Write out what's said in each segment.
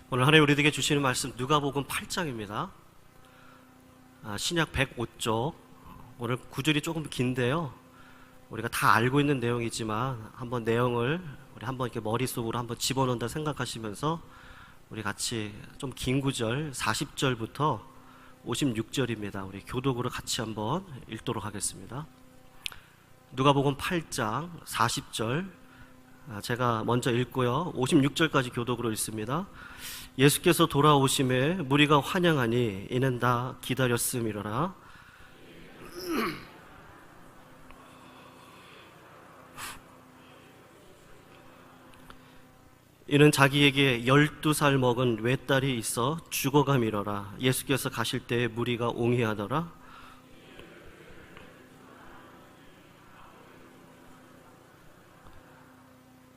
오늘 하나님 우리에게 주시는 말씀 누가복음 8장입니다. 신약 105쪽. 오늘 구절이 조금 긴데요. 우리가 다 알고 있는 내용이지만 한번 내용을 우리 한번 이렇게 머릿속으로 한번 집어넣는다 생각하시면서 우리 같이 좀 긴 구절 40절부터 56절입니다. 우리 교독으로 같이 한번 읽도록 하겠습니다. 누가복음 8장 40절 제가 먼저 읽고요. 56절까지 교독으로 읽습니다. 예수께서 돌아오심에 무리가 환영하니 이는 다 기다렸음이로라. 이는 자기에게 12살 먹은 외딸이 있어 죽어가미러라. 예수께서 가실 때에 무리가 옹이하더라.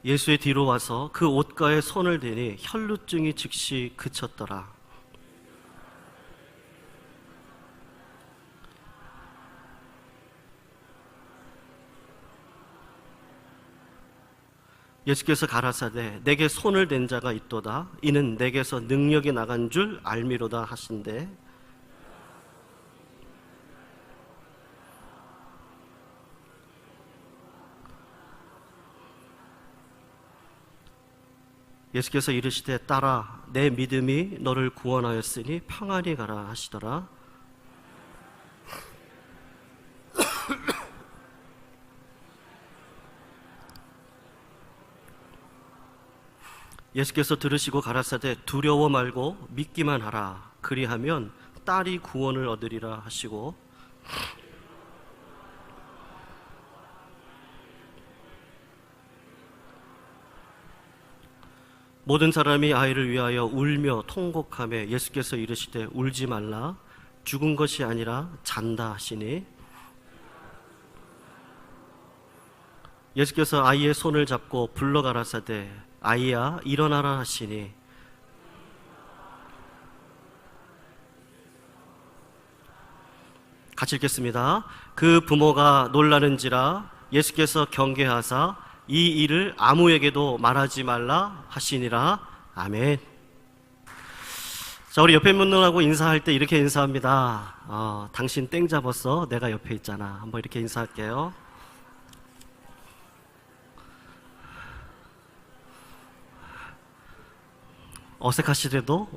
예수의 뒤로 와서 그 옷가에 손을 대니 혈루증이 즉시 그쳤더라. 예수께서 가라사대 내게 손을 댄 자가 있도다. 이는 내게서 능력이 나간 줄 알미로다 하신대. 예수께서 이르시되 딸아 내 믿음이 너를 구원하였으니 평안히 가라 하시더라. 예수께서 들으시고 가라사대 두려워 말고 믿기만 하라. 그리하면 딸이 구원을 얻으리라 하시고 모든 사람이 아이를 위하여 울며 통곡하며 예수께서 이르시되 울지 말라. 죽은 것이 아니라 잔다 하시니 예수께서 아이의 손을 잡고 불러 가라사대 아이야 일어나라 하시니 같이 읽겠습니다. 그 부모가 놀라는지라 예수께서 경계하사 이 일을 아무에게도 말하지 말라 하시니라. 아멘. 자, 우리 옆에 있는 분하고 인사할 때 이렇게 인사합니다. 당신 땡 잡았어. 내가 옆에 있잖아. 한번 이렇게 인사할게요. 어색하시더라도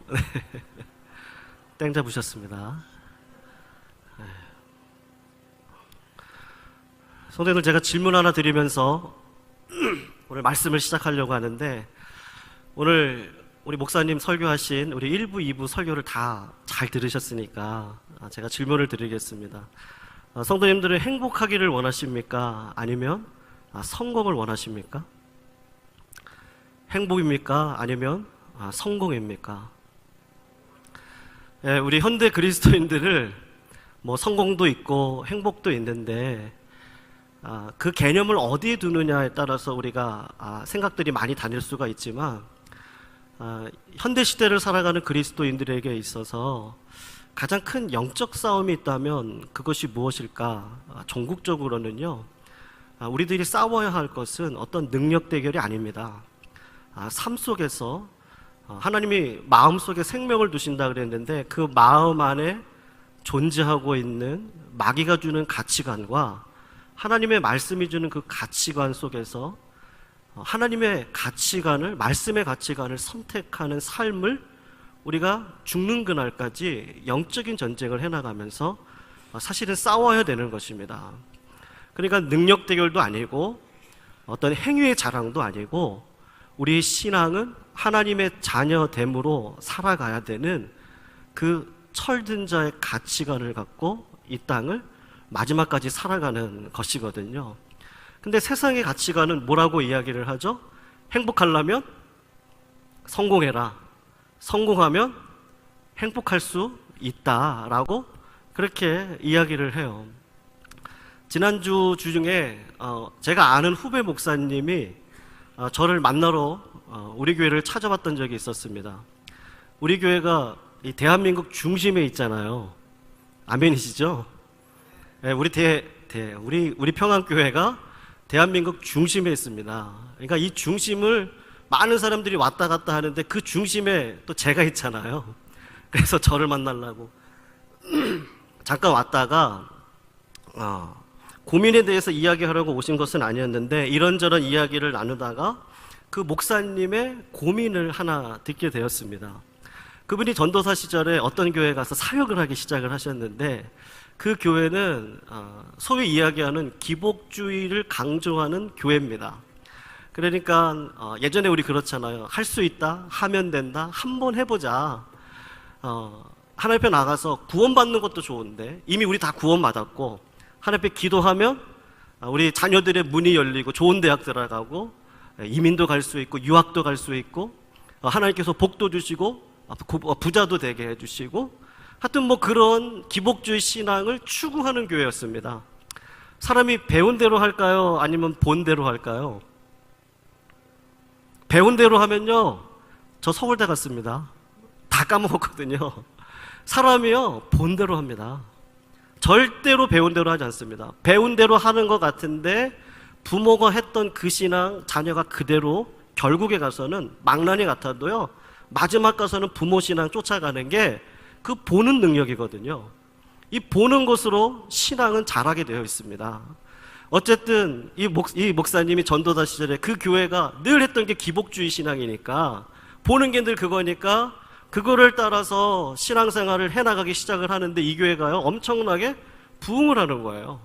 땡 잡으셨습니다. 성도님들, 제가 질문 하나 드리면서 오늘 말씀을 시작하려고 하는데, 오늘 우리 목사님 설교하신 우리 1부, 2부 설교를 다 잘 들으셨으니까 제가 질문을 드리겠습니다. 성도님들은 행복하기를 원하십니까? 아니면 성공을 원하십니까? 행복입니까? 아니면 성공입니까? 우리 현대 그리스도인들을 성공도 있고 행복도 있는데 그 개념을 어디에 두느냐에 따라서 우리가 생각들이 많이 다를 수가 있지만 현대 시대를 살아가는 그리스도인들에게 있어서 가장 큰 영적 싸움이 있다면 그것이 무엇일까? 종국적으로는요, 우리들이 싸워야 할 것은 어떤 능력 대결이 아닙니다. 삶 속에서 하나님이 마음속에 생명을 두신다 그랬는데 그 마음 안에 존재하고 있는 마귀가 주는 가치관과 하나님의 말씀이 주는 그 가치관 속에서 하나님의 가치관을, 말씀의 가치관을 선택하는 삶을 우리가 죽는 그날까지 영적인 전쟁을 해나가면서 사실은 싸워야 되는 것입니다. 그러니까 능력 대결도 아니고 어떤 행위의 자랑도 아니고 우리 신앙은 하나님의 자녀됨으로 살아가야 되는 그 철든 자의 가치관을 갖고 이 땅을 마지막까지 살아가는 것이거든요. 근데 세상의 가치관은 뭐라고 이야기를 하죠? 행복하려면 성공해라. 성공하면 행복할 수 있다라고 그렇게 이야기를 해요. 지난주 중에 제가 아는 후배 목사님이 저를 만나러 우리 교회를 찾아왔던 적이 있었습니다. 우리 교회가 이 대한민국 중심에 있잖아요. 아멘이시죠? 우리 평안교회가 대한민국 중심에 있습니다. 그러니까 이 중심을 많은 사람들이 왔다 갔다 하는데 그 중심에 또 제가 있잖아요. 그래서 저를 만나려고 잠깐 왔다가 고민에 대해서 이야기하려고 오신 것은 아니었는데 이런저런 이야기를 나누다가 그 목사님의 고민을 하나 듣게 되었습니다. 그분이 전도사 시절에 어떤 교회에 가서 사역을 하기 시작을 하셨는데 그 교회는 소위 이야기하는 기복주의를 강조하는 교회입니다. 그러니까 예전에 우리 그렇잖아요. 할 수 있다, 하면 된다, 한번 해보자. 하나님 앞에 나가서 구원받는 것도 좋은데 이미 우리 다 구원받았고 하나님 앞에 기도하면 우리 자녀들의 문이 열리고 좋은 대학 들어가고 이민도 갈 수 있고 유학도 갈 수 있고 하나님께서 복도 주시고 부자도 되게 해주시고 하여튼 뭐 그런 기복주의 신앙을 추구하는 교회였습니다. 사람이 배운 대로 할까요? 아니면 본 대로 할까요? 배운 대로 하면요, 저 서울대 갔습니다. 다 까먹었거든요. 사람이요, 본 대로 합니다. 절대로 배운 대로 하지 않습니다. 배운 대로 하는 것 같은데 부모가 했던 그 신앙 자녀가 그대로 결국에 가서는 망나니 같아도요, 마지막 가서는 부모 신앙 쫓아가는 게 그 보는 능력이거든요. 이 보는 것으로 신앙은 자라게 되어 있습니다. 어쨌든 이 목사님이 전도사 시절에 그 교회가 늘 했던 게 기복주의 신앙이니까 보는 게 늘 그거니까 그거를 따라서 신앙생활을 해나가기 시작을 하는데 이 교회가요 엄청나게 부흥을 하는 거예요.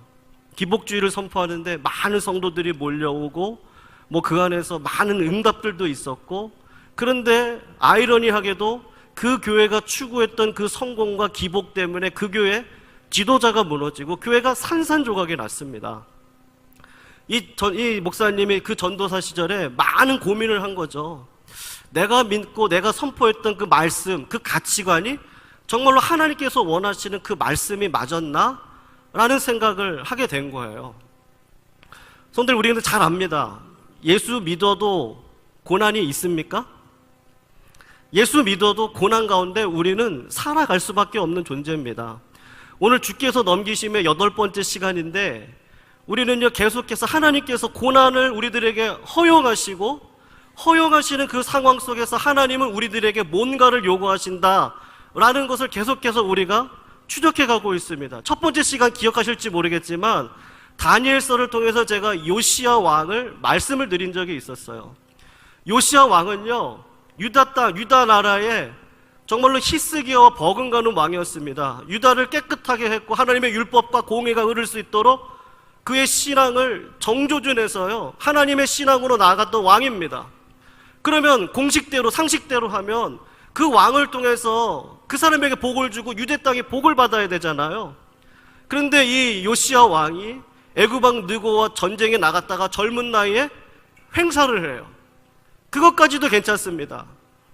기복주의를 선포하는데 많은 성도들이 몰려오고 뭐 그 안에서 많은 응답들도 있었고, 그런데 아이러니하게도 그 교회가 추구했던 그 성공과 기복 때문에 그 교회 지도자가 무너지고 교회가 산산조각이 났습니다. 이 목사님이 그 전도사 시절에 많은 고민을 한 거죠. 내가 믿고 내가 선포했던 그 말씀, 그 가치관이 정말로 하나님께서 원하시는 그 말씀이 맞았나? 라는 생각을 하게 된 거예요. 손들 우리는 잘 압니다. 예수 믿어도 고난이 있습니까? 예수 믿어도 고난 가운데 우리는 살아갈 수밖에 없는 존재입니다. 오늘 주께서 넘기심의 8번째 시간인데 우리는요 계속해서 하나님께서 고난을 우리들에게 허용하시는 그 상황 속에서 하나님은 우리들에게 뭔가를 요구하신다라는 것을 계속해서 우리가 추적해 가고 있습니다. 첫 번째 시간 기억하실지 모르겠지만 다니엘서를 통해서 제가 요시야 왕을 말씀을 드린 적이 있었어요. 요시야 왕은요 유다 땅, 유다 나라에 정말로 히스기야와 버금가는 왕이었습니다. 유다를 깨끗하게 했고 하나님의 율법과 공의가 흐를 수 있도록 그의 신앙을 정조준해서요 하나님의 신앙으로 나아갔던 왕입니다. 그러면 공식대로 상식대로 하면 그 왕을 통해서 그 사람에게 복을 주고 유대 땅에 복을 받아야 되잖아요. 그런데 이 요시야 왕이 애굽왕 느고와 전쟁에 나갔다가 젊은 나이에 횡사를 해요. 그것까지도 괜찮습니다.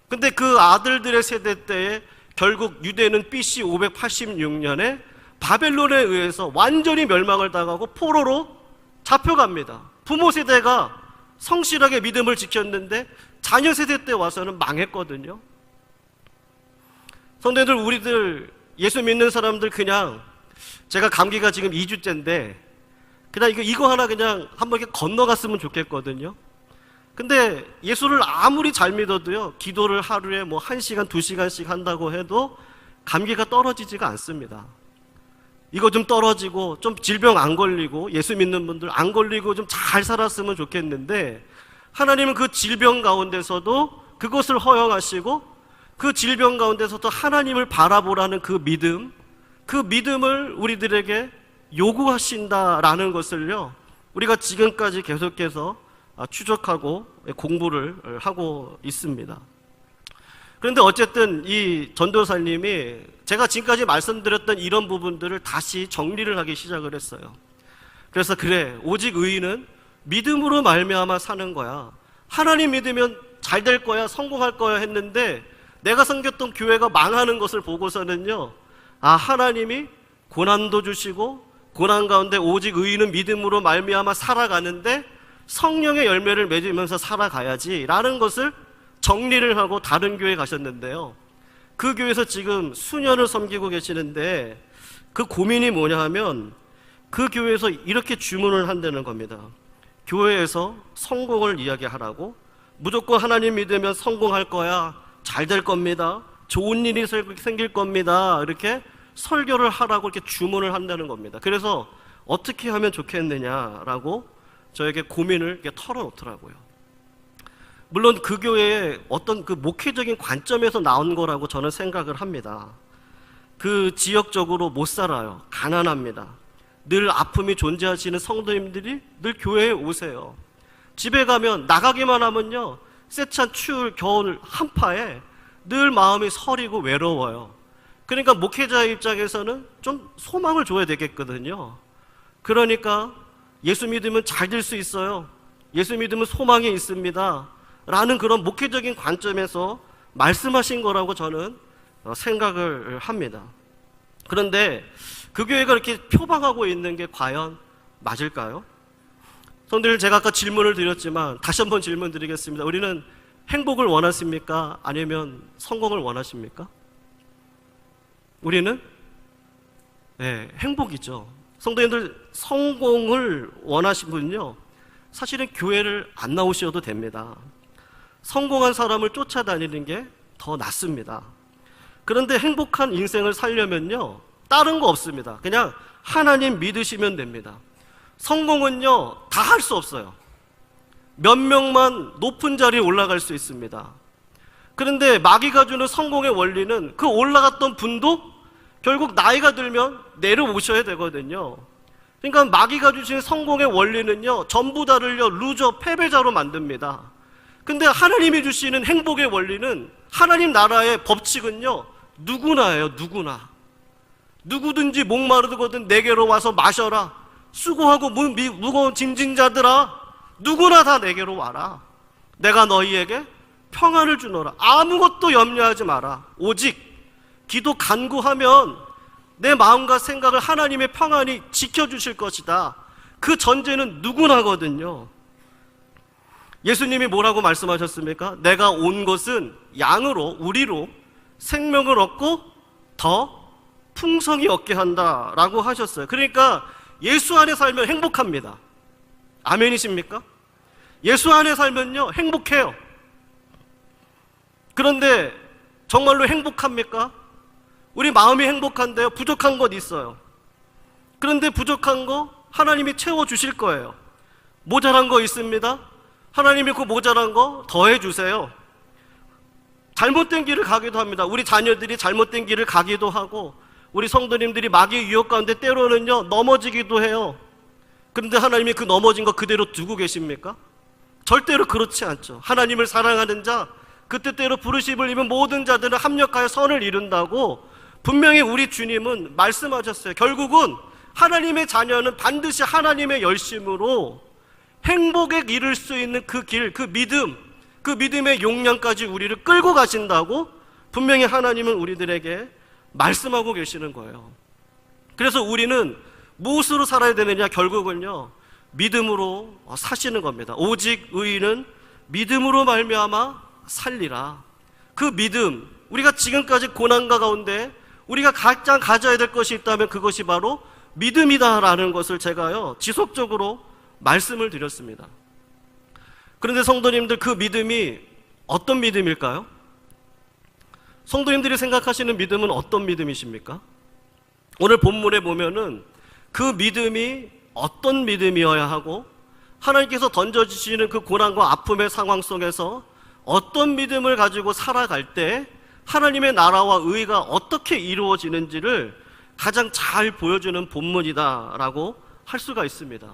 근데 그 아들들의 세대 때에 결국 유대는 BC 586년에 바벨론에 의해서 완전히 멸망을 당하고 포로로 잡혀갑니다. 부모 세대가 성실하게 믿음을 지켰는데 자녀 세대 때 와서는 망했거든요. 성도님들, 우리들 예수 믿는 사람들 그냥 제가 감기가 지금 2주째인데 그냥 이거 하나 그냥 한번 이렇게 건너갔으면 좋겠거든요. 근데 예수를 아무리 잘 믿어도요 기도를 하루에 뭐 1시간, 2시간씩 한다고 해도 감기가 떨어지지가 않습니다. 이거 좀 떨어지고 좀 질병 안 걸리고 예수 믿는 분들 안 걸리고 좀 잘 살았으면 좋겠는데 하나님은 그 질병 가운데서도 그것을 허용하시고 그 질병 가운데서도 하나님을 바라보라는 그 믿음을 우리들에게 요구하신다라는 것을요 우리가 지금까지 계속해서 추적하고 공부를 하고 있습니다. 그런데 어쨌든 이 전도사님이 제가 지금까지 말씀드렸던 이런 부분들을 다시 정리를 하기 시작을 했어요. 그래서 그래, 오직 의인은 믿음으로 말미암아 사는 거야. 하나님 믿으면 잘 될 거야, 성공할 거야 했는데 내가 섬겼던 교회가 망하는 것을 보고서는요 하나님이 고난도 주시고 고난 가운데 오직 의인은 믿음으로 말미암아 살아가는데 성령의 열매를 맺으면서 살아가야지 라는 것을 정리를 하고 다른 교회에 가셨는데요, 그 교회에서 지금 수년을 섬기고 계시는데 그 고민이 뭐냐 하면 그 교회에서 이렇게 주문을 한다는 겁니다. 교회에서 성공을 이야기하라고, 무조건 하나님 믿으면 성공할 거야, 잘 될 겁니다, 좋은 일이 생길 겁니다, 이렇게 설교를 하라고 이렇게 주문을 한다는 겁니다. 그래서 어떻게 하면 좋겠느냐라고 저에게 고민을 이렇게 털어놓더라고요. 물론 그 교회의 어떤 그 목회적인 관점에서 나온 거라고 저는 생각을 합니다. 그 지역적으로 못 살아요. 가난합니다. 늘 아픔이 존재하시는 성도님들이 늘 교회에 오세요. 집에 가면 나가기만 하면요, 세찬 추울 겨울 한파에 늘 마음이 서리고 외로워요. 그러니까 목회자의 입장에서는 좀 소망을 줘야 되겠거든요. 그러니까 예수 믿으면 잘 될 수 있어요, 예수 믿으면 소망이 있습니다 라는 그런 목회적인 관점에서 말씀하신 거라고 저는 생각을 합니다. 그런데 그 교회가 이렇게 표방하고 있는 게 과연 맞을까요? 성도들, 제가 아까 질문을 드렸지만 다시 한번 질문 드리겠습니다. 우리는 행복을 원하십니까? 아니면 성공을 원하십니까? 우리는 행복이죠. 성도님들, 성공을 원하시는 분은요, 사실은 교회를 안 나오셔도 됩니다. 성공한 사람을 쫓아다니는 게 더 낫습니다. 그런데 행복한 인생을 살려면요, 다른 거 없습니다. 그냥 하나님 믿으시면 됩니다. 성공은요, 다 할 수 없어요. 몇 명만 높은 자리에 올라갈 수 있습니다. 그런데 마귀가 주는 성공의 원리는 그 올라갔던 분도 결국 나이가 들면 내려오셔야 되거든요. 그러니까 마귀가 주신 성공의 원리는요, 전부 다를요 루저, 패배자로 만듭니다. 근데 하나님이 주시는 행복의 원리는, 하나님 나라의 법칙은요, 누구나예요. 누구나. 누구든지 목마르거든 내게로 와서 마셔라. 수고하고 무거운 짐진 자들아, 누구나 다 내게로 와라. 내가 너희에게 평안을 주노라. 아무것도 염려하지 마라. 오직 기도 간구하면 내 마음과 생각을 하나님의 평안이 지켜주실 것이다. 그 전제는 누구나거든요. 예수님이 뭐라고 말씀하셨습니까? 내가 온 것은 양으로, 우리로 생명을 얻고 더 풍성히 얻게 한다라고 하셨어요. 그러니까 예수 안에 살면 행복합니다. 아멘이십니까? 예수 안에 살면요, 행복해요. 그런데 정말로 행복합니까? 우리 마음이 행복한데요, 부족한 것 있어요. 그런데 부족한 거 하나님이 채워주실 거예요. 모자란 거 있습니다. 하나님이 그 모자란 거 더해주세요. 잘못된 길을 가기도 합니다. 우리 자녀들이 잘못된 길을 가기도 하고, 우리 성도님들이 마귀의 유혹 가운데 때로는요 넘어지기도 해요. 그런데 하나님이 그 넘어진 거 그대로 두고 계십니까? 절대로 그렇지 않죠. 하나님을 사랑하는 자, 그 뜻대로 부르심을 입은 모든 자들은 합력하여 선을 이룬다고 분명히 우리 주님은 말씀하셨어요. 결국은 하나님의 자녀는 반드시 하나님의 열심으로 행복에 이를 수 있는 그 길, 그 믿음, 그 믿음의 용량까지 우리를 끌고 가신다고 분명히 하나님은 우리들에게 말씀하고 계시는 거예요. 그래서 우리는 무엇으로 살아야 되느냐? 결국은요, 믿음으로 사시는 겁니다. 오직 의인은 믿음으로 말미암아 살리라. 그 믿음, 우리가 지금까지 고난과 가운데 우리가 가장 가져야 될 것이 있다면 그것이 바로 믿음이다라는 것을 제가요 지속적으로 말씀을 드렸습니다. 그런데 성도님들, 그 믿음이 어떤 믿음일까요? 성도님들이 생각하시는 믿음은 어떤 믿음이십니까? 오늘 본문에 보면은 그 믿음이 어떤 믿음이어야 하고, 하나님께서 던져주시는 그 고난과 아픔의 상황 속에서 어떤 믿음을 가지고 살아갈 때 하나님의 나라와 의가 어떻게 이루어지는지를 가장 잘 보여주는 본문이다라고 할 수가 있습니다.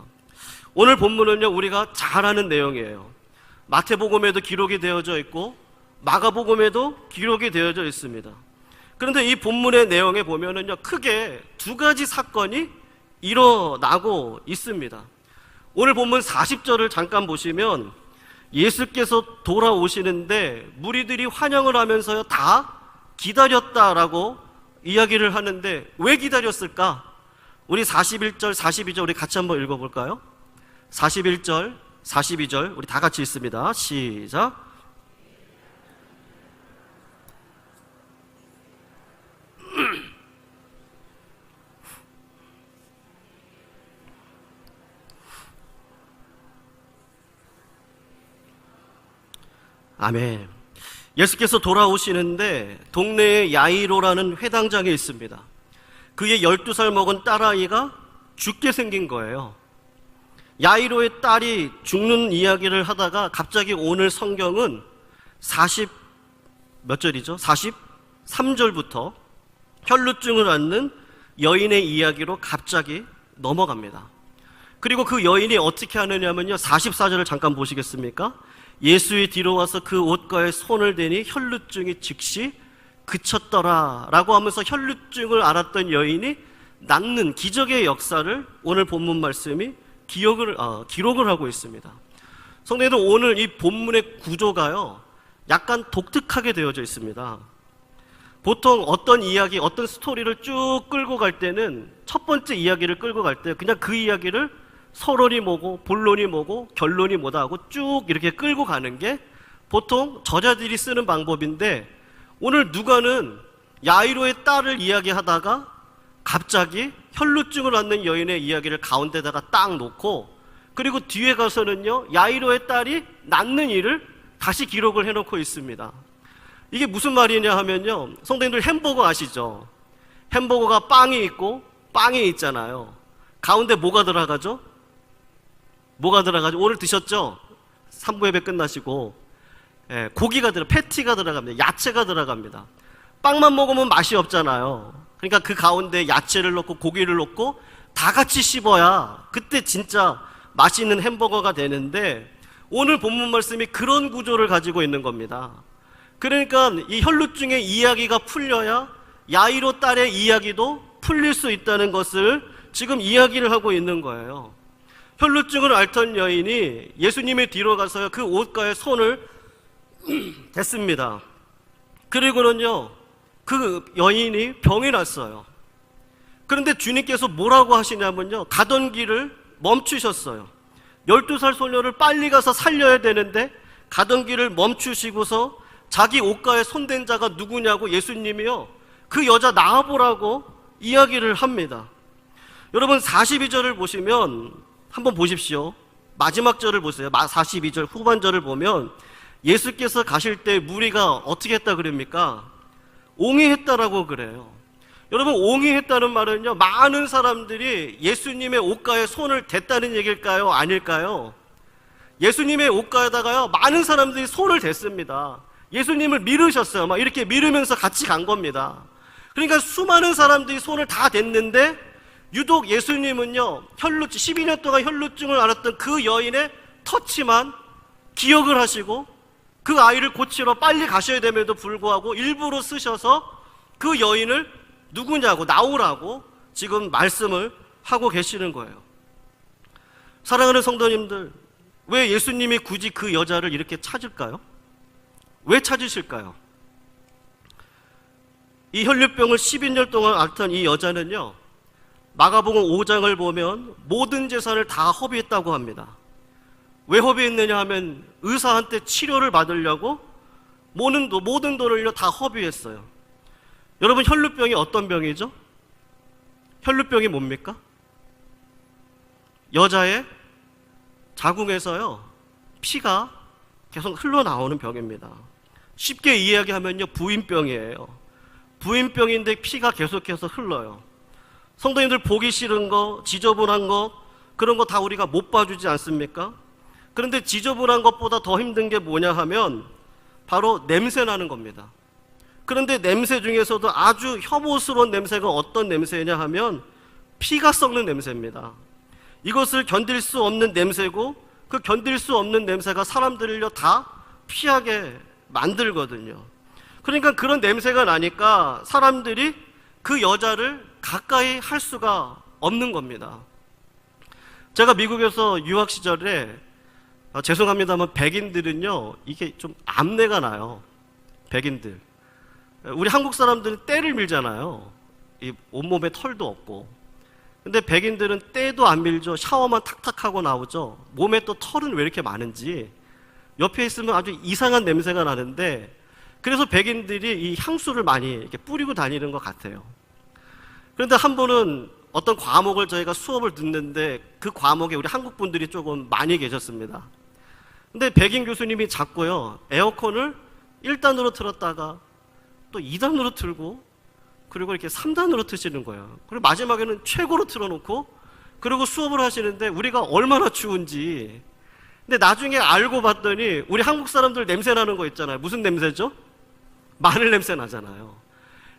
오늘 본문은요, 우리가 잘 아는 내용이에요. 마태복음에도 기록이 되어져 있고 마가복음에도 기록이 되어져 있습니다. 그런데 이 본문의 내용에 보면은요, 크게 두 가지 사건이 일어나고 있습니다. 오늘 본문 40절을 잠깐 보시면 예수께서 돌아오시는데 무리들이 환영을 하면서요 다 기다렸다라고 이야기를 하는데, 왜 기다렸을까? 우리 41절, 42절 우리 같이 한번 읽어볼까요? 41절, 42절 우리 다 같이 읽습니다. 시작. 아멘. 예수께서 돌아오시는데 동네에 야이로라는 회당장이 있습니다. 그의 12살 먹은 딸아이가 죽게 생긴 거예요. 야이로의 딸이 죽는 이야기를 하다가 갑자기 오늘 성경은 몇 절이죠? 43절부터 혈루증을 앓는 여인의 이야기로 갑자기 넘어갑니다. 그리고 그 여인이 어떻게 하느냐면요, 44절을 잠깐 보시겠습니까? 예수의 뒤로 와서 그 옷가에 손을 대니 혈루증이 즉시 그쳤더라 라고 하면서 혈루증을 앓았던 여인이 낫는 기적의 역사를 오늘 본문 말씀이 기록을 하고 있습니다. 성도님들, 오늘 이 본문의 구조가요, 약간 독특하게 되어져 있습니다. 보통 어떤 이야기, 어떤 스토리를 쭉 끌고 갈 때는 첫 번째 이야기를 끌고 갈 때 그냥 그 이야기를 서론이 뭐고 본론이 뭐고 결론이 뭐다 하고 쭉 이렇게 끌고 가는 게 보통 저자들이 쓰는 방법인데, 오늘 누가는 야이로의 딸을 이야기하다가 갑자기 혈루증을 앓는 여인의 이야기를 가운데다가 딱 놓고, 그리고 뒤에 가서는요 야이로의 딸이 낫는 일을 다시 기록을 해놓고 있습니다. 이게 무슨 말이냐 하면요, 성도님들 햄버거 아시죠? 햄버거가 빵이 있고 빵이 있잖아요. 가운데 뭐가 들어가죠? 오늘 드셨죠? 3부 예배 끝나시고 고기가 패티가 들어갑니다. 야채가 들어갑니다. 빵만 먹으면 맛이 없잖아요. 그러니까 그 가운데 야채를 넣고 고기를 넣고 다 같이 씹어야 그때 진짜 맛있는 햄버거가 되는데, 오늘 본문 말씀이 그런 구조를 가지고 있는 겁니다. 그러니까 이 혈루증의 이야기가 풀려야 야이로 딸의 이야기도 풀릴 수 있다는 것을 지금 이야기를 하고 있는 거예요. 혈루증을 앓던 여인이 예수님의 뒤로 가서 그 옷가에 손을 댔습니다. 그리고는요 그 여인이 병이 났어요. 그런데 주님께서 뭐라고 하시냐면요, 가던 길을 멈추셨어요. 12살 소녀를 빨리 가서 살려야 되는데 가던 길을 멈추시고서 자기 옷가에 손댄 자가 누구냐고 예수님이요 그 여자 나와보라고 이야기를 합니다. 여러분 42절을 보시면 한번 보십시오. 마지막 절을 보세요. 42절 후반절을 보면 예수께서 가실 때 무리가 어떻게 했다 그럽니까? 옹이했다라고 그래요. 여러분 옹이했다는 말은요, 많은 사람들이 예수님의 옷가에 손을 댔다는 얘기일까요? 아닐까요? 예수님의 옷가에다가요 많은 사람들이 손을 댔습니다. 예수님을 밀으셨어요. 막 이렇게 밀으면서 같이 간 겁니다. 그러니까 수많은 사람들이 손을 다 댔는데 유독 예수님은요 12년 동안 혈루증을 앓았던 그 여인의 터치만 기억을 하시고 그 아이를 고치러 빨리 가셔야 됨에도 불구하고 일부러 쓰셔서 그 여인을 누구냐고 나오라고 지금 말씀을 하고 계시는 거예요. 사랑하는 성도님들, 왜 예수님이 굳이 그 여자를 이렇게 찾을까요? 왜 찾으실까요? 이 혈류병을 12년 동안 앓던 이 여자는요 마가복음 5장을 보면 모든 재산을 다 허비했다고 합니다. 왜 허비했느냐 하면 의사한테 치료를 받으려고 모든 돈을 다 허비했어요. 여러분 혈루병이 어떤 병이죠? 혈루병이 뭡니까? 여자의 자궁에서요 피가 계속 흘러나오는 병입니다. 쉽게 이야기하면요 부인병이에요. 부인병인데 피가 계속해서 흘러요. 성도님들 보기 싫은 거, 지저분한 거, 그런 거 다 우리가 못 봐주지 않습니까? 그런데 지저분한 것보다 더 힘든 게 뭐냐 하면 바로 냄새 나는 겁니다. 그런데 냄새 중에서도 아주 혐오스러운 냄새가 어떤 냄새냐 하면 피가 썩는 냄새입니다. 이것을 견딜 수 없는 냄새고, 그 견딜 수 없는 냄새가 사람들을요 다 피하게 만들거든요. 그러니까 그런 냄새가 나니까 사람들이 그 여자를 가까이 할 수가 없는 겁니다. 제가 미국에서 유학 시절에 죄송합니다만 백인들은요 이게 좀 암내가 나요. 백인들, 우리 한국 사람들은 때를 밀잖아요. 이 온몸에 털도 없고. 근데 백인들은 때도 안 밀죠. 샤워만 탁탁 하고 나오죠. 몸에 또 털은 왜 이렇게 많은지 옆에 있으면 아주 이상한 냄새가 나는데, 그래서 백인들이 이 향수를 많이 이렇게 뿌리고 다니는 것 같아요. 그런데 한 번은 어떤 과목을 저희가 수업을 듣는데 그 과목에 우리 한국 분들이 조금 많이 계셨습니다. 근데 백인 교수님이 자꾸요, 에어컨을 1단으로 틀었다가 또 2단으로 틀고, 그리고 이렇게 3단으로 트시는 거예요. 그리고 마지막에는 최고로 틀어놓고, 그리고 수업을 하시는데 우리가 얼마나 추운지. 근데 나중에 알고 봤더니 우리 한국 사람들 냄새 나는 거 있잖아요. 무슨 냄새죠? 마늘 냄새 나잖아요.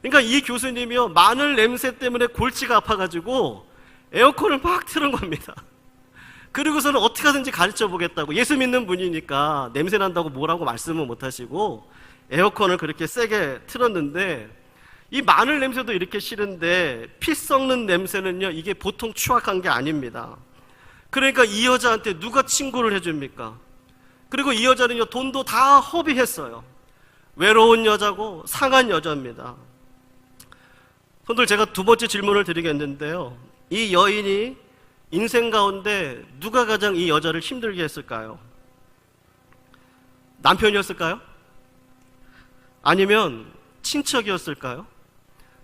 그러니까 이 교수님이요, 마늘 냄새 때문에 골치가 아파가지고 에어컨을 막 틀은 겁니다. 그리고서는 어떻게 하든지 가르쳐 보겠다고, 예수 믿는 분이니까 냄새 난다고 뭐라고 말씀은 못 하시고 에어컨을 그렇게 세게 틀었는데, 이 마늘 냄새도 이렇게 싫은데 피 썩는 냄새는요, 이게 보통 추악한 게 아닙니다. 그러니까 이 여자한테 누가 친구를 해줍니까? 그리고 이 여자는요, 돈도 다 허비했어요. 외로운 여자고 상한 여자입니다. 손들, 제가 두 번째 질문을 드리겠는데요, 이 여인이 인생 가운데 누가 가장 이 여자를 힘들게 했을까요? 남편이었을까요? 아니면 친척이었을까요?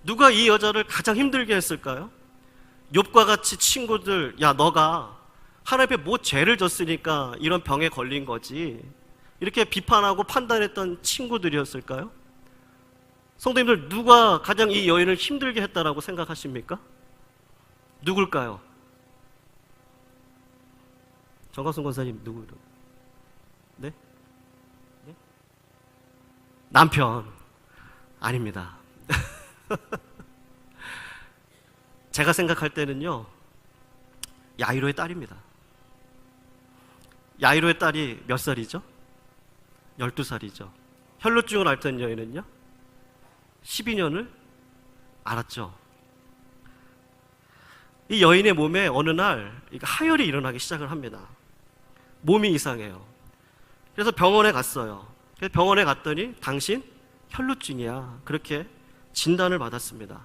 누가 이 여자를 가장 힘들게 했을까요? 욥과 같이 친구들, 야 너가 하나님 앞에 뭐 죄를 졌으니까 이런 병에 걸린 거지, 이렇게 비판하고 판단했던 친구들이었을까요? 성도님들, 누가 가장 이 여인을 힘들게 했다라고 생각하십니까? 누굴까요? 정광순 권사님, 누구요? 네? 네? 남편. 아닙니다. 제가 생각할 때는요, 야이로의 딸입니다. 야이로의 딸이 몇 살이죠? 12살이죠. 혈루증을 앓던 여인은요, 12년을 앓았죠. 이 여인의 몸에 어느 날 하혈이 일어나기 시작을 합니다. 몸이 이상해요. 그래서 병원에 갔어요. 그래서 병원에 갔더니 당신 혈루증이야, 그렇게 진단을 받았습니다.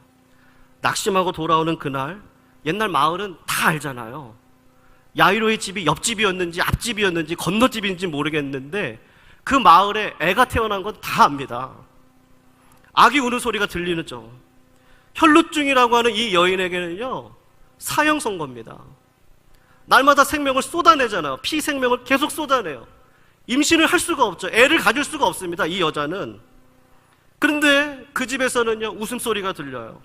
낙심하고 돌아오는 그날, 옛날 마을은 다 알잖아요. 야이로의 집이 옆집이었는지 앞집이었는지 건너집인지 모르겠는데 그 마을에 애가 태어난 건 다 압니다. 아기 우는 소리가 들리죠. 혈루증이라고 하는 이 여인에게는요, 사형 선고입니다. 날마다 생명을 쏟아내잖아요. 피 생명을 계속 쏟아내요. 임신을 할 수가 없죠. 애를 가질 수가 없습니다, 이 여자는. 그런데 그 집에서는요, 웃음소리가 들려요.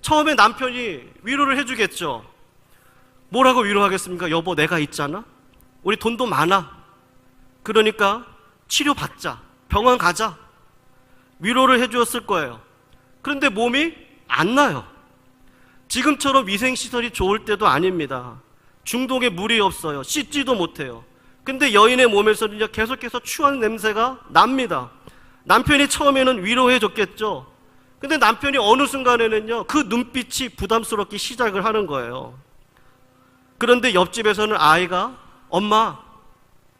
처음에 남편이 위로를 해주겠죠. 뭐라고 위로하겠습니까? 여보, 내가 있잖아. 우리 돈도 많아. 그러니까 치료받자. 병원 가자. 위로를 해주었을 거예요. 그런데 몸이 안 나요. 지금처럼 위생시설이 좋을 때도 아닙니다. 중동에 물이 없어요. 씻지도 못해요. 근데 여인의 몸에서는요, 계속해서 추한 냄새가 납니다. 남편이 처음에는 위로해 줬겠죠. 근데 남편이 어느 순간에는요, 그 눈빛이 부담스럽기 시작을 하는 거예요. 그런데 옆집에서는 아이가 엄마,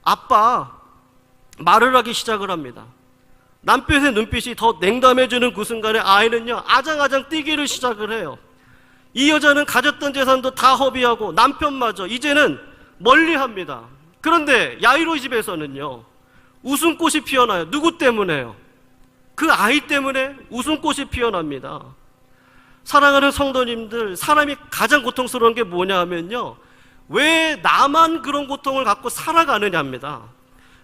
아빠 말을 하기 시작을 합니다. 남편의 눈빛이 더 냉담해지는 그 순간에 아이는요, 아장아장 뛰기를 시작을 해요. 이 여자는 가졌던 재산도 다 허비하고 남편마저 이제는 멀리합니다. 그런데 야이로 집에서는요, 웃음꽃이 피어나요. 누구 때문에요? 그 아이 때문에 웃음꽃이 피어납니다. 사랑하는 성도님들, 사람이 가장 고통스러운 게 뭐냐 하면요, 왜 나만 그런 고통을 갖고 살아가느냐입니다.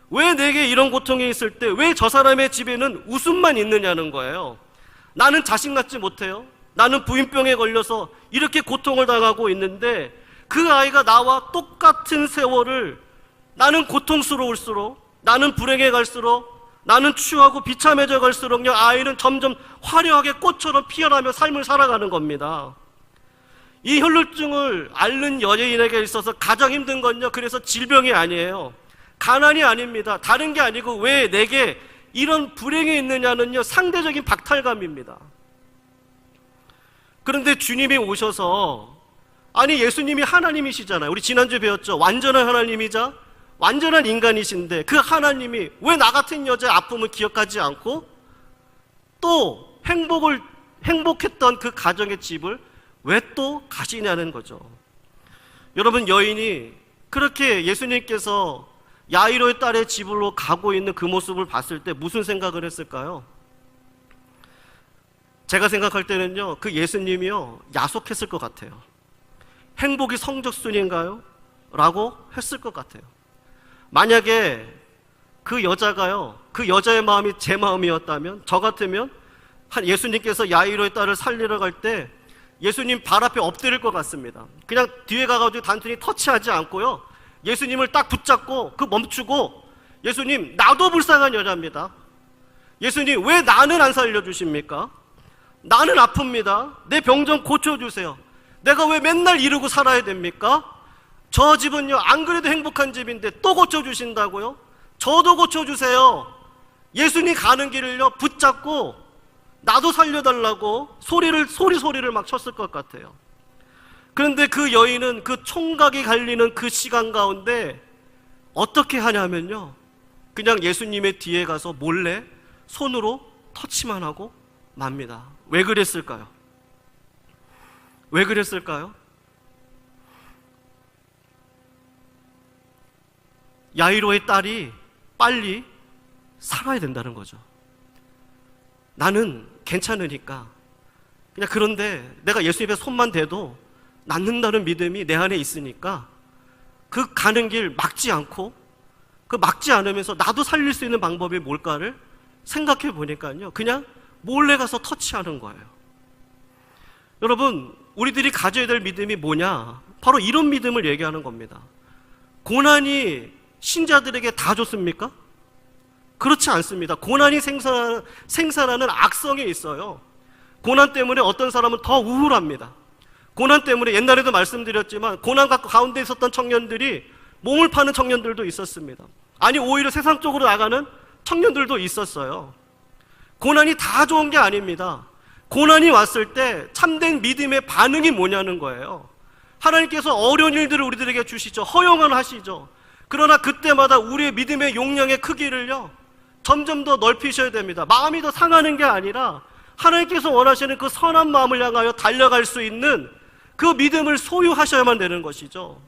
왜 내게 이런 고통이 있을 때 왜 저 사람의 집에는 웃음만 있느냐는 거예요. 나는 자식 낳지 못해요. 나는 부인병에 걸려서 이렇게 고통을 당하고 있는데 그 아이가 나와 똑같은 세월을, 나는 고통스러울수록, 나는 불행해 갈수록, 나는 추하고 비참해져 갈수록요, 아이는 점점 화려하게 꽃처럼 피어나며 삶을 살아가는 겁니다. 이 혈루증을 앓는 여인에게 있어서 가장 힘든 건요, 그래서 질병이 아니에요. 가난이 아닙니다. 다른 게 아니고 왜 내게 이런 불행이 있느냐는요, 상대적인 박탈감입니다. 그런데 주님이 오셔서, 아니 예수님이 하나님이시잖아요. 우리 지난주에 배웠죠. 완전한 하나님이자 완전한 인간이신데 그 하나님이 왜 나 같은 여자의 아픔을 기억하지 않고 또 행복했던 그 가정의 집을 왜 또 가시냐는 거죠. 여러분, 여인이 그렇게 예수님께서 야이로의 딸의 집으로 가고 있는 그 모습을 봤을 때 무슨 생각을 했을까요? 제가 생각할 때는요, 그 예수님이요, 야속했을 것 같아요. 행복이 성적순인가요? 라고 했을 것 같아요. 만약에 그 여자가요, 그 여자의 마음이 제 마음이었다면, 저 같으면 한 예수님께서 야이로의 딸을 살리러 갈 때 예수님 발 앞에 엎드릴 것 같습니다. 그냥 뒤에 가가지고 단순히 터치하지 않고요, 예수님을 딱 붙잡고 멈추고, 예수님, 나도 불쌍한 여자입니다. 예수님, 왜 나는 안 살려주십니까? 나는 아픕니다. 내 병 좀 고쳐주세요. 내가 왜 맨날 이러고 살아야 됩니까? 저 집은요, 안 그래도 행복한 집인데 또 고쳐주신다고요? 저도 고쳐주세요. 예수님 가는 길을요, 붙잡고 나도 살려달라고 소리를 막 쳤을 것 같아요. 그런데 그 여인은 그 총각이 갈리는 그 시간 가운데 어떻게 하냐면요, 그냥 예수님의 뒤에 가서 몰래 손으로 터치만 하고 맙니다. 왜 그랬을까요? 왜 그랬을까요? 야이로의 딸이 빨리 살아야 된다는 거죠. 나는 괜찮으니까 그냥, 그런데 내가 예수님의 손만 대도 낫는다는 믿음이 내 안에 있으니까 그 가는 길 막지 않고, 그 막지 않으면서 나도 살릴 수 있는 방법이 뭘까를 생각해 보니까요, 그냥 몰래 가서 터치하는 거예요. 여러분, 우리들이 가져야 될 믿음이 뭐냐? 바로 이런 믿음을 얘기하는 겁니다. 고난이 신자들에게 다 좋습니까? 그렇지 않습니다. 고난이 생산하는 악성이 있어요. 고난 때문에 어떤 사람은 더 우울합니다. 고난 때문에, 옛날에도 말씀드렸지만, 고난 가운데 있었던 청년들이 몸을 파는 청년들도 있었습니다. 아니, 오히려 세상 쪽으로 나가는 청년들도 있었어요. 고난이 다 좋은 게 아닙니다. 고난이 왔을 때 참된 믿음의 반응이 뭐냐는 거예요. 하나님께서 어려운 일들을 우리들에게 주시죠. 허용은 하시죠. 그러나 그때마다 우리의 믿음의 용량의 크기를요, 점점 더 넓히셔야 됩니다. 마음이 더 상하는 게 아니라 하나님께서 원하시는 그 선한 마음을 향하여 달려갈 수 있는 그 믿음을 소유하셔야만 되는 것이죠.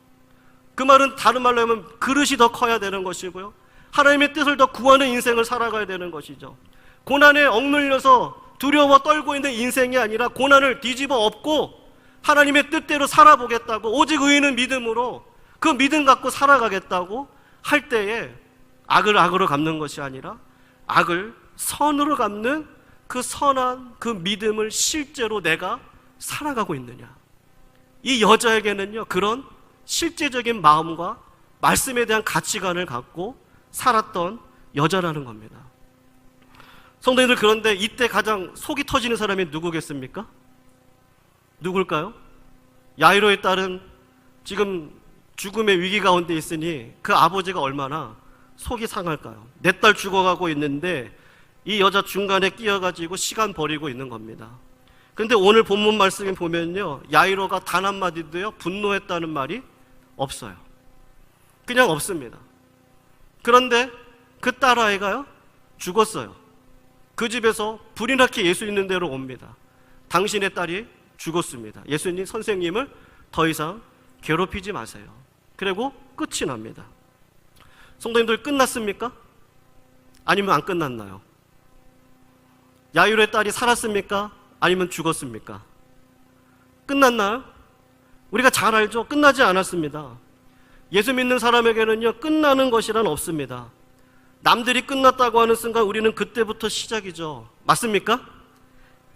그 말은 다른 말로 하면 그릇이 더 커야 되는 것이고요, 하나님의 뜻을 더 구하는 인생을 살아가야 되는 것이죠. 고난에 억눌려서 두려워 떨고 있는 인생이 아니라 고난을 뒤집어 엎고 하나님의 뜻대로 살아보겠다고, 오직 의인은 믿음으로 그 믿음 갖고 살아가겠다고 할 때에 악을 악으로 갚는 것이 아니라 악을 선으로 갚는 그 선한 그 믿음을 실제로 내가 살아가고 있느냐. 이 여자에게는요, 그런 실제적인 마음과 말씀에 대한 가치관을 갖고 살았던 여자라는 겁니다. 성도님들, 그런데 이때 가장 속이 터지는 사람이 누구겠습니까? 누굴까요? 야이로의 딸은 지금 죽음의 위기 가운데 있으니 그 아버지가 얼마나 속이 상할까요? 내 딸 죽어가고 있는데 이 여자 중간에 끼어가지고 시간 버리고 있는 겁니다. 그런데 오늘 본문 말씀에 보면요, 야이로가 단 한마디도요, 분노했다는 말이 없어요. 그냥 없습니다. 그런데 그 딸아이가요, 죽었어요. 그 집에서 불이 나게 예수 있는 데로 옵니다. 당신의 딸이 죽었습니다. 예수님, 선생님을 더 이상 괴롭히지 마세요. 그리고 끝이 납니다. 성도님들, 끝났습니까? 아니면 안 끝났나요? 야이로의 딸이 살았습니까? 아니면 죽었습니까? 끝났나요? 우리가 잘 알죠? 끝나지 않았습니다. 예수 믿는 사람에게는요, 끝나는 것이란 없습니다. 남들이 끝났다고 하는 순간 우리는 그때부터 시작이죠. 맞습니까?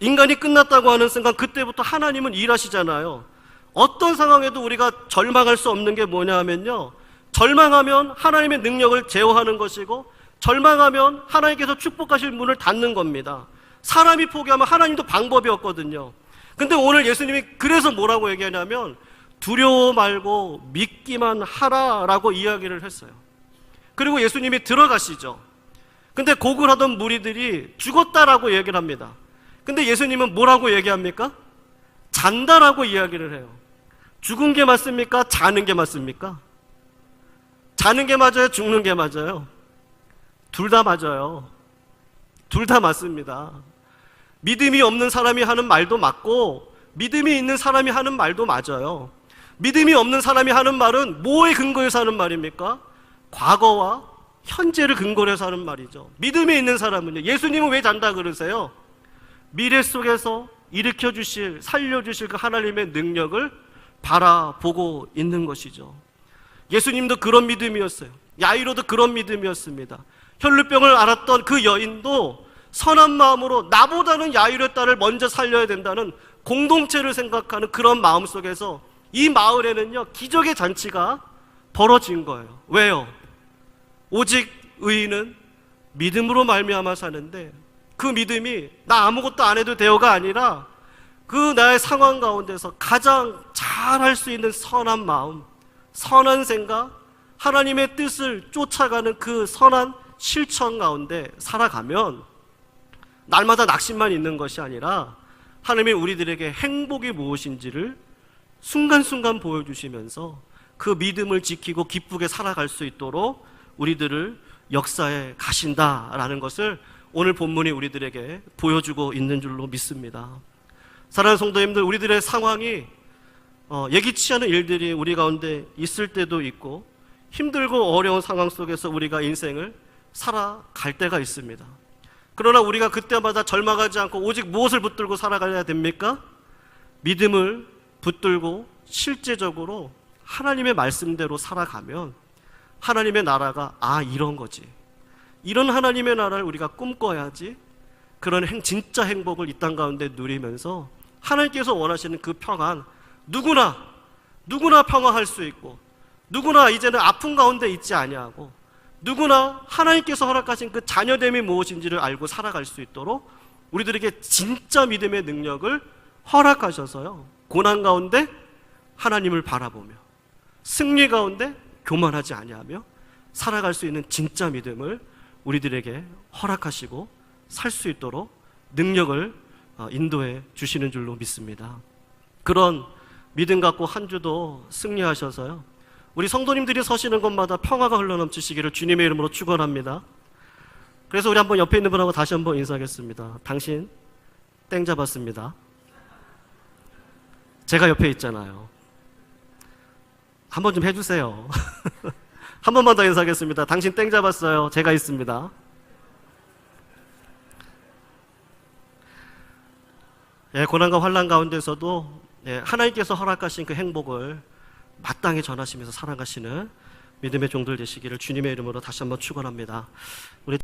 인간이 끝났다고 하는 순간 그때부터 하나님은 일하시잖아요. 어떤 상황에도 우리가 절망할 수 없는 게 뭐냐 하면요, 절망하면 하나님의 능력을 제어하는 것이고, 절망하면 하나님께서 축복하실 문을 닫는 겁니다. 사람이 포기하면 하나님도 방법이 없거든요. 근데 오늘 예수님이 그래서 뭐라고 얘기하냐면, 두려워 말고 믿기만 하라라고 이야기를 했어요. 그리고 예수님이 들어가시죠. 근데 곡을 하던 무리들이 죽었다라고 얘기를 합니다. 근데 예수님은 뭐라고 얘기합니까? 잔다라고 이야기를 해요. 죽은 게 맞습니까? 자는 게 맞습니까? 자는 게 맞아요? 죽는 게 맞아요? 둘 다 맞아요. 둘 다 맞습니다. 믿음이 없는 사람이 하는 말도 맞고, 믿음이 있는 사람이 하는 말도 맞아요. 믿음이 없는 사람이 하는 말은 뭐에 근거해서 하는 말입니까? 과거와 현재를 근거로 해서 하는 말이죠. 믿음이 있는 사람은요, 예수님은 왜 잔다 그러세요? 미래 속에서 일으켜주실, 살려주실 그 하나님의 능력을 바라보고 있는 것이죠. 예수님도 그런 믿음이었어요. 야이로도 그런 믿음이었습니다. 혈루병을 앓았던 그 여인도 선한 마음으로 나보다는 야이로의 딸을 먼저 살려야 된다는 공동체를 생각하는 그런 마음 속에서 이 마을에는요, 기적의 잔치가 벌어진 거예요. 왜요? 오직 의인은 믿음으로 말미암아 사는데, 그 믿음이 나 아무것도 안 해도 돼요가 아니라 그 나의 상황 가운데서 가장 잘할 수 있는 선한 마음, 선한 생각, 하나님의 뜻을 쫓아가는 그 선한 실천 가운데 살아가면 날마다 낙심만 있는 것이 아니라 하나님이 우리들에게 행복이 무엇인지를 순간순간 보여주시면서 그 믿음을 지키고 기쁘게 살아갈 수 있도록 우리들을 역사에 가신다라는 것을 오늘 본문이 우리들에게 보여주고 있는 줄로 믿습니다. 사랑하는 성도님들, 우리들의 상황이 예기치 않은 일들이 우리 가운데 있을 때도 있고 힘들고 어려운 상황 속에서 우리가 인생을 살아갈 때가 있습니다. 그러나 우리가 그때마다 절망하지 않고 오직 무엇을 붙들고 살아가야 됩니까? 믿음을 붙들고 실제적으로 하나님의 말씀대로 살아가면 하나님의 나라가 이런 거지, 이런 하나님의 나라를 우리가 꿈꿔야지, 그런 진짜 행복을 이 땅 가운데 누리면서 하나님께서 원하시는 그 평안, 누구나 평화할 수 있고, 누구나 이제는 아픔 가운데 있지 아니하고, 누구나 하나님께서 허락하신 그 자녀됨이 무엇인지를 알고 살아갈 수 있도록 우리들에게 진짜 믿음의 능력을 허락하셔서요, 고난 가운데 하나님을 바라보며 승리 가운데 교만하지 아니하며 살아갈 수 있는 진짜 믿음을 우리들에게 허락하시고 살 수 있도록 능력을 인도해 주시는 줄로 믿습니다. 그런 믿음 갖고 한 주도 승리하셔서요, 우리 성도님들이 서시는 곳마다 평화가 흘러넘치시기를 주님의 이름으로 축원합니다. 그래서 우리 한번 옆에 있는 분하고 다시 한번 인사하겠습니다. 당신 땡 잡았습니다. 제가 옆에 있잖아요. 한번 좀 해주세요. 한 번만 더 인사하겠습니다. 당신 땡 잡았어요. 제가 있습니다. 고난과 환난 가운데서도 하나님께서 허락하신 그 행복을 마땅히 전하시면서 살아가시는 믿음의 종들 되시기를 주님의 이름으로 다시 한번 축원합니다. 우리